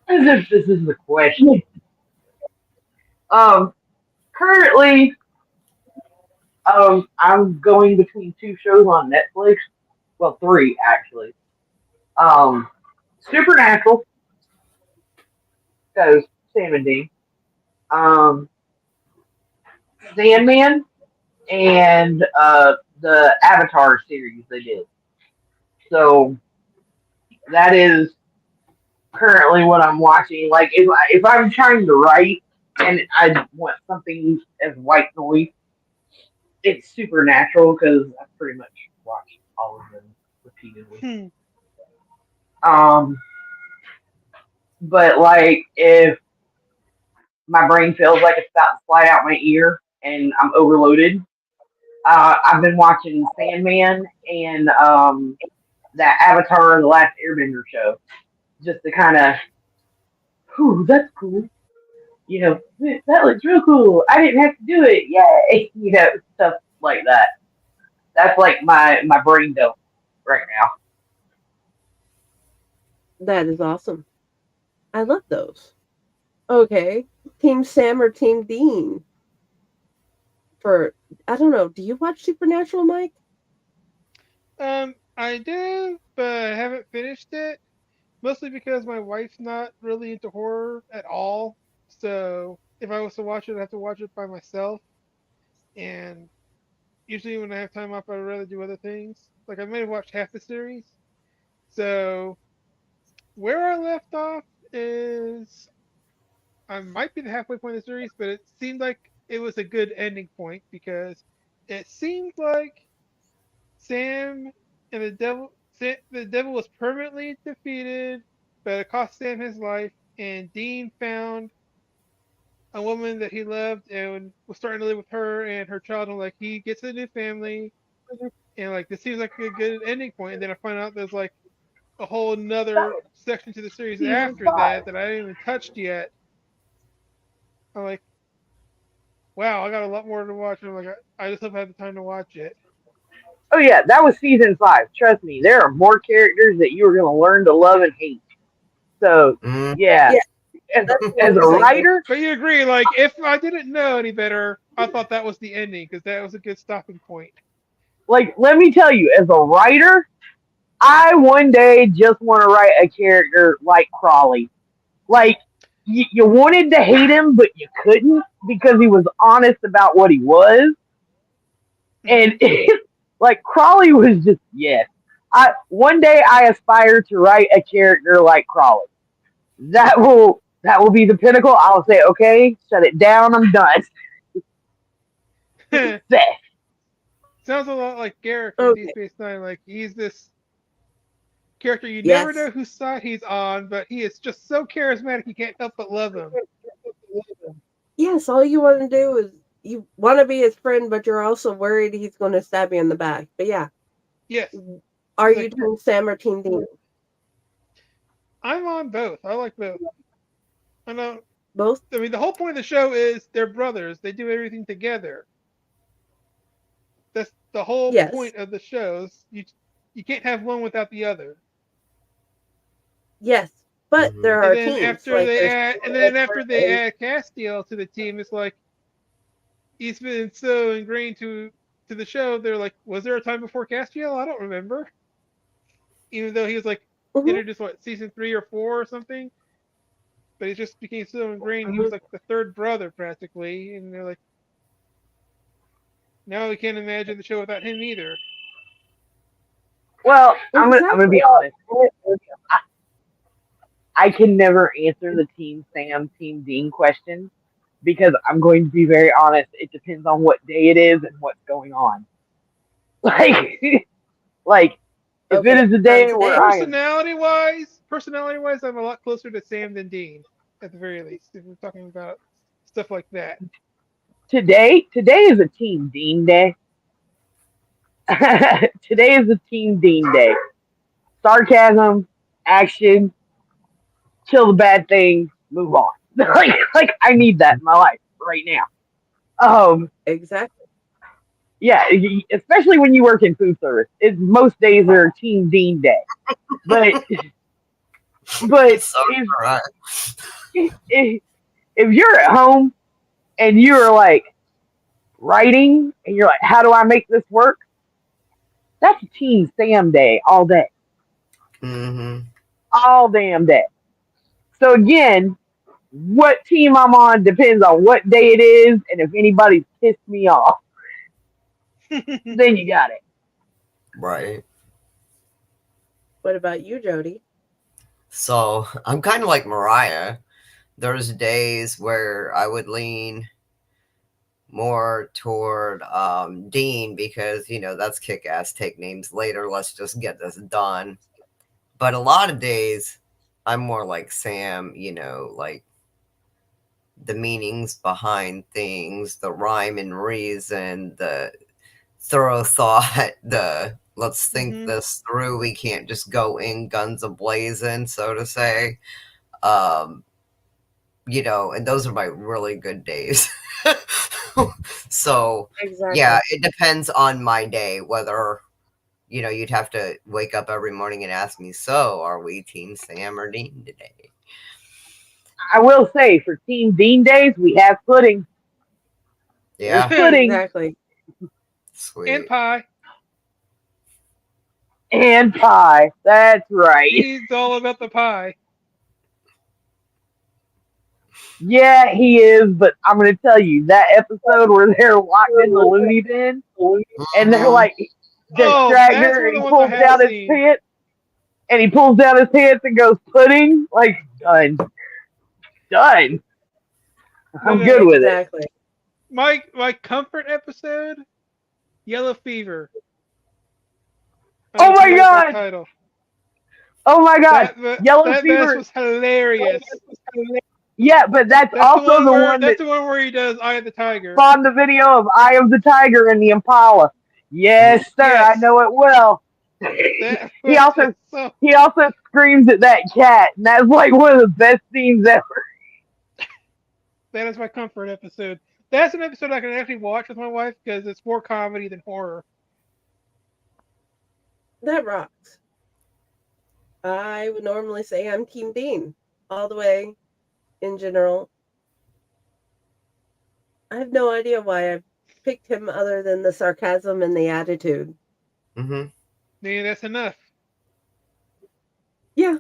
As if this is the question. Um, Currently, I'm going between two shows on Netflix. Well, three actually. Um, Supernatural, because Sam and Dean. Um, Sandman, and the Avatar series they did. So that is currently what I'm watching. Like if I'm trying to write and I want something as white noise, it's Supernatural because I pretty much watched all of them repeatedly. Hmm. Um, but like if my brain feels like it's about to slide out my ear and I'm overloaded, I've been watching Sandman and that Avatar: The Last Airbender show just to kind of, whew, that's cool. You know, that looks real cool. I didn't have to do it. Yay. You know, stuff like that. That's like my brain dump right now. That is awesome. I love those. Okay. Team Sam or Team Dean? For I don't know. Do you watch Supernatural, Mike? I do, but I haven't finished it. Mostly because my wife's not really into horror at all. So if I was to watch it, I have to watch it by myself. And usually when I have time off, I'd rather do other things. Like I may have watched half the series. So where I left off is I might be the halfway point of the series, but it seemed like it was a good ending point because it seemed like Sam and the devil was permanently defeated, but it cost Sam his life. And Dean found a woman that he loved and was starting to live with her and her child. And like he gets a new family, and like this seems like a good ending point. And then I find out there's like a whole another section to the series Season after that 5. that I haven't even touched yet. I'm like, wow, I got a lot more to watch. And I'm like, I just hope I have the time to watch it. Oh yeah, that was season 5. Trust me, there are more characters that you are going to learn to love and hate. So Mm. yeah, Yeah, as that's what as I'm a thinking. writer, But you agree, like if I didn't know any better, I thought that was the ending because that was a good stopping point. like let me tell you, as a writer, I one day just want to write a character like Crawley. Like you wanted to hate him, but you couldn't because he was honest about what he was, and Hmm. like Crawley was just yes. I one day I aspire to write a character like Crawley. That will be the pinnacle. I'll say okay, shut it down. I'm done. Success. Sounds a lot like Garrett from Deep Okay. Space Nine. Like he's this character you never know Yes. whose side he's on, but he is just so charismatic you can't help but love him. Yes, all you want to do is you want to be his friend, but you're also worried he's going to stab you in the back. But yeah, Yes, are he's you like Team Sam or Team Dean? I'm on both. I like both. I know. Both? I mean, the whole point of the show is they're brothers. They do everything together. That's the whole Yes. point of the shows. You can't have one without the other. Yes. But Hmm. there And are then teams. after Like they there's add, and then after they add Castiel to the team, it's like he's been so ingrained to the show. They're like, was there a time before Castiel? I don't remember. Even though he was like Mhm, introduced what season 3 or 4 or something, but he just became so ingrained. He was mhm. like the third brother practically, and they're like, now we can't imagine the show without him either. Well, I'm gonna Exactly. be honest. I, I can never answer the Team Sam, Team Dean question because I'm going to be very honest. It depends on what day it is and what's going on. Like, like if it Okay. is a On day where today? I am, Personality wise, I'm a lot closer to Sam than Dean, at the very least. If we're talking about stuff like that. today is a Team Dean day. Today is a Team Dean day. Sarcasm, action, kill the bad things, move on. Like I need that in my life right now. Exactly. Yeah, especially when you work in food service. Most days are Team Dean day. But But So right. if you're at home and you're like writing and you're like, how do I make this work? That's a Team Sam day all day, Mm-hmm. all damn day. So again, what team I'm on depends on what day it is, and if anybody's pissed me off, then you got it. Right. What about you, Jody? So I'm kind of like Mariah. There's days where I would lean more toward Dean because that's kick ass. Take names later. Let's just get this done. But a lot of days, I'm more like Sam. Like the meanings behind things, the rhyme and reason, the thorough thought, the let's think Hmm. this through. We can't just go in guns a blazing, so to say. Um, and those are my really good days. So, yeah, Exactly. it depends on my day whether, you'd have to wake up every morning and ask me, so are we Team Sam or Dean today? I will say for Team Dean days, we have pudding. There's Yeah, pudding Exactly. And sweet. pie. and pie. That's right. He's all about the pie. Yeah, he is, but I'm going to tell you that episode where they're locked in the loony bin and they're Hmm. like, Oh, distract that's her one and of he the ones I pulls have down his seen. pants and he pulls down his pants and goes pudding. Like, done. Done. But I'm good with it. Exactly. my comfort episode, Yellow Fever. I don't Oh know if you my like that god! title. Oh my god! Yellow That mess fever. was hilarious. Yeah, but that's also the one that That's the one where he does Eye of the Tiger. spawned the video of Eye of the Tiger and the Impala. Yes, sir, I Yes, know it well. that he was just also so. he also screams at that cat, and that's like one of the best scenes ever. That is my comfort episode. That's an episode I can actually watch with my wife because it's more comedy than horror. That rocks. I would normally say I'm Team Dean all the way in general. I have no idea why I picked him other than the sarcasm and the attitude. Hmm. Yeah, that's enough. Yeah,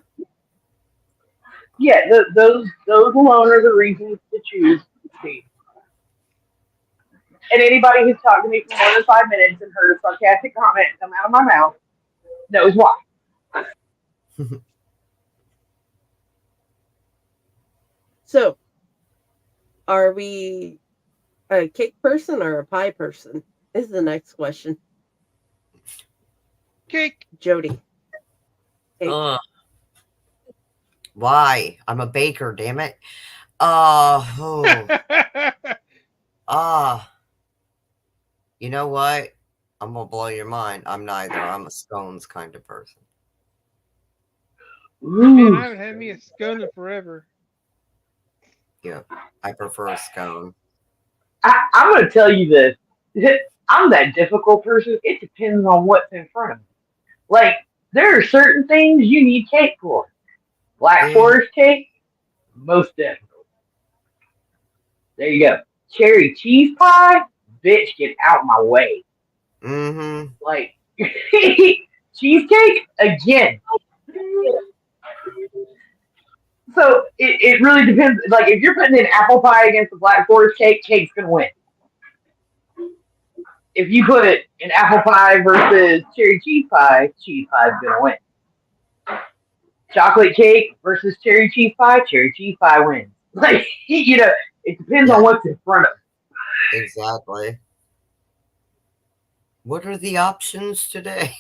Yeah, those alone are the reasons to choose Steve. And anybody who's talked to me for more than 5 minutes and heard a sarcastic comment come out of my mouth knows why. so are we a cake person or a pie person? Is the next question. Cake. Jody. Cake. Ugh, why? I'm a baker, damn it. Oh, ah. You know what? I'm gonna blow your mind. I'm neither. I'm a scones kind of person. Man, I Ooh, haven't had me a scone in forever. Yeah, I prefer a scone. I'm going to tell you this. I'm that difficult person. It depends on what's in front of me. Like, there are certain things you need cake for. Black Yeah. forest cake, most definitely. There you go. Cherry cheese pie, bitch, get out my way. Mm-hmm. Like, cheesecake, again. So it really depends. Like, if you're putting an apple pie against a black forest cake, cake's going to win. If you put an apple pie versus cheese pie's going to win. Chocolate cake versus cherry cheese pie wins. Like, it depends Yeah, on what's in front of exactly. What are the options today?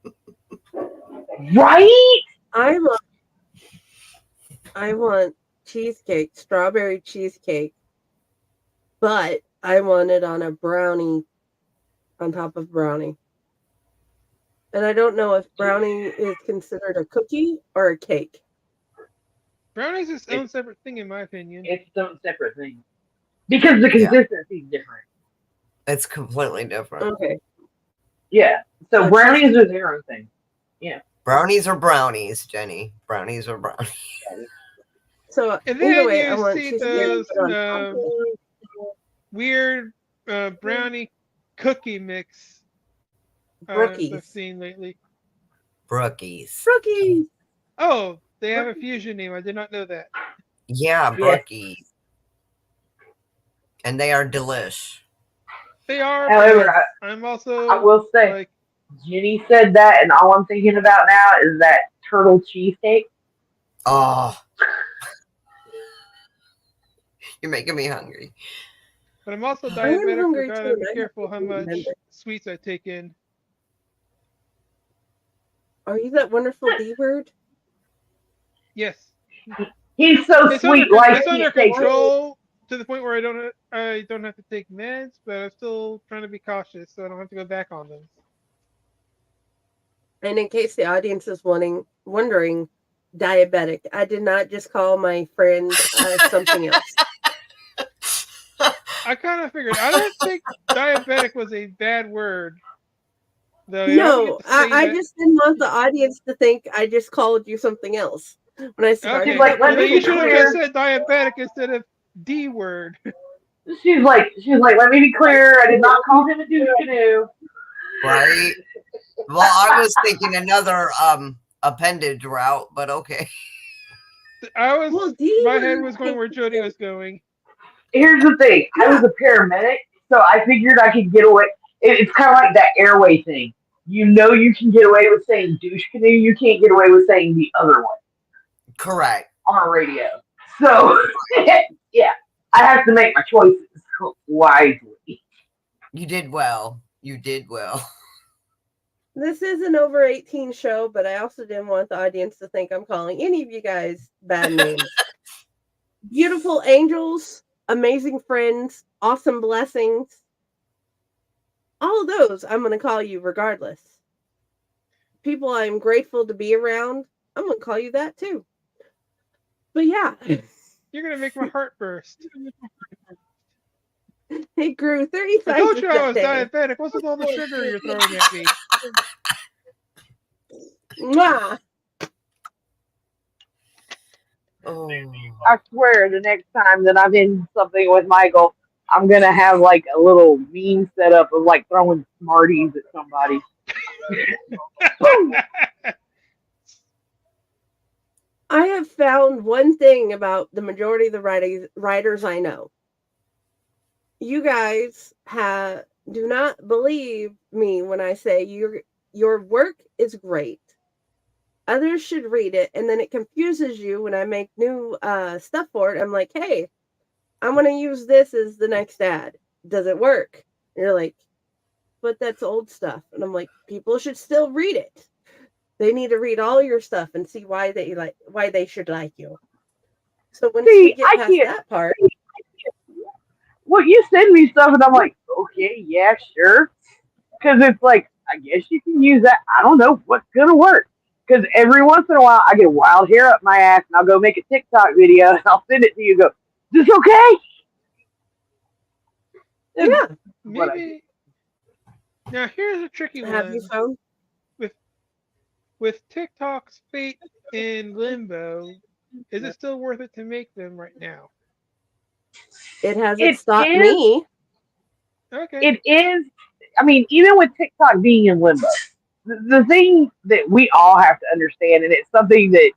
it. Right? I want I want cheesecake, strawberry cheesecake, but I want it on a brownie on top of brownie. And I don't know if brownie is considered a cookie or a cake. Brownie's its It, own separate thing, in my opinion. it's its own separate thing. Because the Yeah, consistency is different. it's completely different. Okay. Yeah. So So brownies cheesecake. are their own thing. Yeah. Brownies or brownies, Jenny? Brownies or brownies? So And either then way, I you want see cheesecake to those put on top. weird brownie cookie mix I've Brookies. seen lately. Brookies. Brookies. Oh, they have a fusion name. I did not know that. Yeah, Yes. brookies. And they are delish. They are, However, but Yes. I'm I also will say, like, Jenny said that, and all I'm thinking about now is that turtle cheesecake. Oh, you're making me hungry. but I'm also I am diabetic, so hungry too, gotta be and I have careful to how remember. much sweets I take in. Are you that wonderful D word? Yes, He's so sweet, life it's under can't take it. control to the point where I don't have to take meds, but I'm still trying to be cautious so I don't have to go back on them. And in case the audience is wondering, diabetic. I did not just call my friend something else. I kind of figured. I didn't think diabetic was a bad word, though. You don't get No, to say I that. just didn't want the audience to think I just called you something else. When I said, "Are She's you Okay, like, that let well then me wonderful you be should D have word?" just clear. said diabetic instead of D word. She's like, let me be clear. I did not call him a douche canoe. Right? Well, I was thinking another appendage route, but okay. Well, D My head word was going came where Jody was going. Here's the thing. I Yeah, was a paramedic, so I figured I could get away. It's kind of like that airway thing. You know you can get away with saying douche canoe. You can't get away with saying the other one Correct. on a radio. So, yeah, I have to make my choices wisely. You did well. You did well. this is an over 18 show, but I also didn't want the audience to think I'm calling any of you guys bad names. Beautiful angels, amazing friends, awesome blessings. All of those I'm going to call you regardless. People I'm grateful to be around, I'm going to call you that too. But yeah, You're gonna make my heart burst. it grew30 I told sizes you I that was day. diabetic. What's with all the sugar you're throwing at me? Mwah! Oh. I swear, the next time that I'm in something with Michael, I'm gonna have like a little meme set up of like throwing Smarties at somebody. Boom! I have found one thing about the majority of the writers I know. You guys do not believe me when I say your work is great. Others should read it, and then it confuses you when I make new stuff for it. I'm like, hey, I'm gonna use this as the next ad. Does it work? And you're like, but that's old stuff. And I'm like, people should still read it. They need to read all your stuff and see why they should like you. So once we See, get I past can't. that part, Well, you send me stuff, and I'm like, okay, yeah, sure. Because it's like, I guess you can use that. I don't know what's gonna work. Because every once in a while, I get wild hair up my ass, and I'll go make a TikTok video, and I'll send it to you. And go, is this okay? This is yeah. what I do. Maybe now here's a tricky Have you one found with TikTok's fate in limbo. Is it still worth it to make them right now? it hasn't It stopped is. me? Okay. It is. I mean, even with TikTok being in limbo, the thing that we all have to understand, and it's something that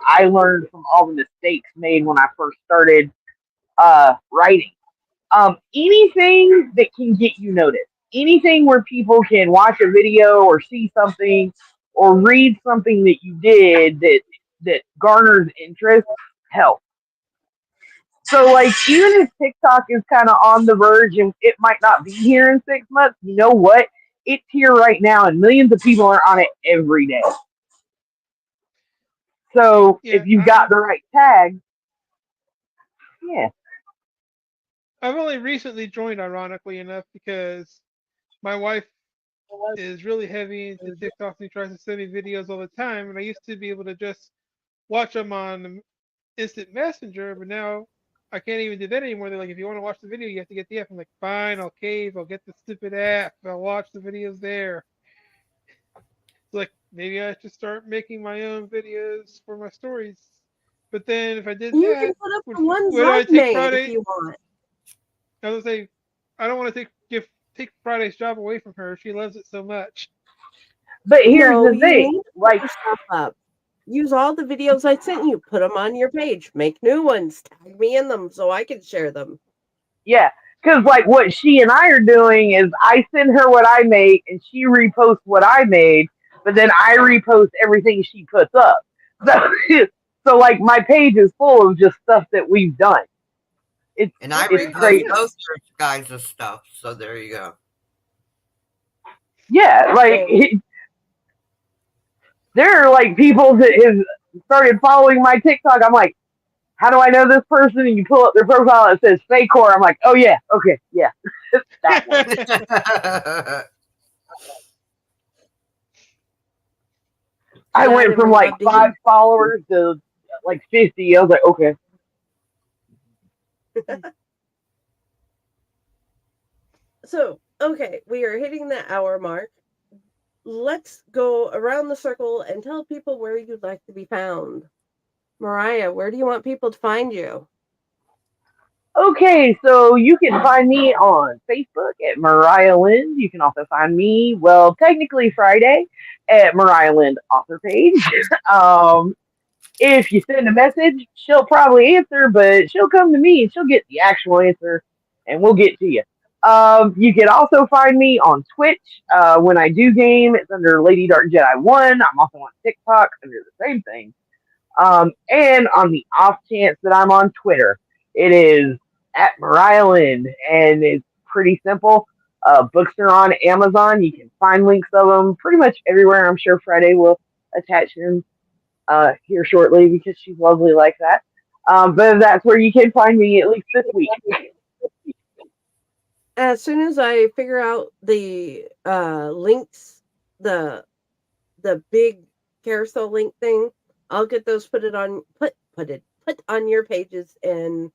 I learned from all the mistakes made when I first started writing. Anything that can get you noticed, anything where people can watch a video or see something or read something that you did that garners interest, helps. So, like, even if TikTok is kind of on the verge and it might not be here in 6 months, you know what? It's here right now, and millions of people are on it every day. So, Yeah, if you've got the right tags, yeah. I've only recently joined, ironically enough, because my wife is really heavy into TikTok and tries to send me videos all the time. And I used to be able to just watch them on instant messenger, but now I can't even do that anymore. They're like, if you want to watch the video, you have to get the app. I'm like, fine, I'll cave, I'll get the stupid app, I'll watch the videos there. It's like, maybe I should start making my own videos for my stories. But then if I did You can that, put up would the ones would I I've take made if Friday? you want. I was say I don't want to take Friday's job away from her. She loves it so much. But here's No, the you thing, need to put like, your stuff up. Use all the videos I sent you. Put them on your page. Make new ones. Tag me in them so I can share them. yeah, because like what she and I are doing is I send her what I make and she reposts what I made, but then I repost everything she puts up. So, so like my page is full of just stuff that we've done. It's And I it's Okay, repost crazy. yeah. most of your guys' stuff. So there you go. Yeah, like And there are like people that have started following my TikTok. I'm like, how do I know this person? And you pull up their profile and it says Fakor. I'm like, oh yeah, okay, yeah, that one. I yeah, I'd went have from like loved to hear. 5 followers to like 50. I was like, okay. So, okay, we are hitting the hour mark. Let's go around the circle and tell people where you'd like to be found. Mariah, where do you want people to find you? Okay, so you can find me on Facebook at Mariah Lind. You can also find me, well, technically Friday at Mariah Lind author page. um, if you send a message, she'll probably answer, but she'll come to me and she'll get the actual answer and we'll get to you. You can also find me on Twitch. When I do game, it's under Lady Dark Jedi 1. I'm also on TikTok under the same thing. And on the off chance that I'm on Twitter, it is at Mariah Lind, and it's pretty simple. Books are on Amazon. You can find links of them pretty much everywhere. I'm sure Friday will attach them here shortly because she's lovely like that. But that's where you can find me at least this week. As soon as I figure out the links, the the big carousel link thing, I'll get those put on your pages and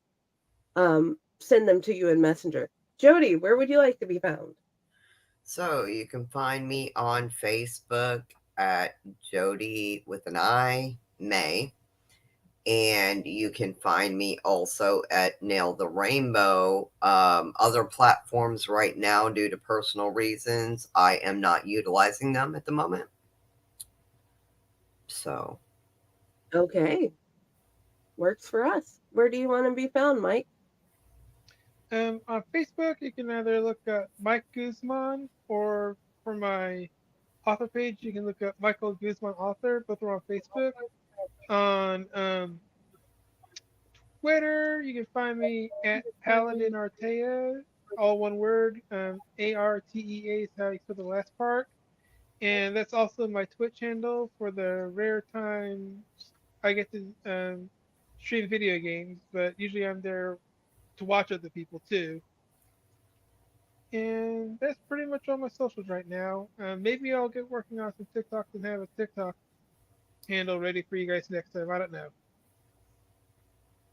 send them to you in Messenger. Jody, where would you like to be found? So you can find me on Facebook at Jody with an I, May. And you can find me also at Nail the Rainbow. Other platforms right now, due to personal reasons, I am not utilizing them at the moment. So, Okay, works for us. Where do you want to be found, Mike? On Facebook, you can either look at Mike Guzman, or for my author page, you can look up Michael Guzman author. Both are on Facebook. On Twitter, you can find me at Paladin Artea, all one word. Artea is how you spell the last part. And that's also my Twitch handle for the rare times I get to stream video games, but usually I'm there to watch other people too. And that's pretty much all my socials right now. Maybe I'll get working on some TikToks and have a TikTok handle ready for you guys next time. I don't know.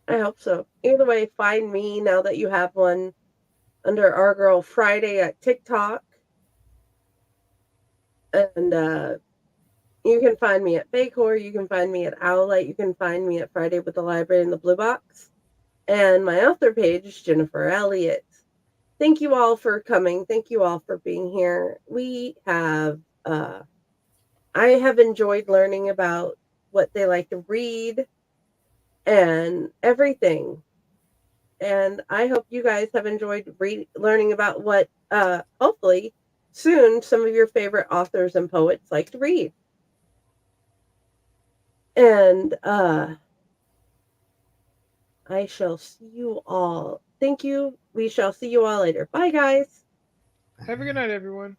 I hope so. Either way, find me now that you have one under our girl Friday at TikTok. And you can find me at Bakor. You can find me at Owlite. You can find me at Friday with the Library in the Blue Box. And my author page is Jennifer Elliott. Thank you all for coming. Thank you all for being here. I have enjoyed learning about what they like to read and everything. And I hope you guys have enjoyed learning about what, hopefully, soon some of your favorite authors and poets like to read. And I shall see you all. Thank you. We shall see you all later. Bye, guys. Have a good night, everyone.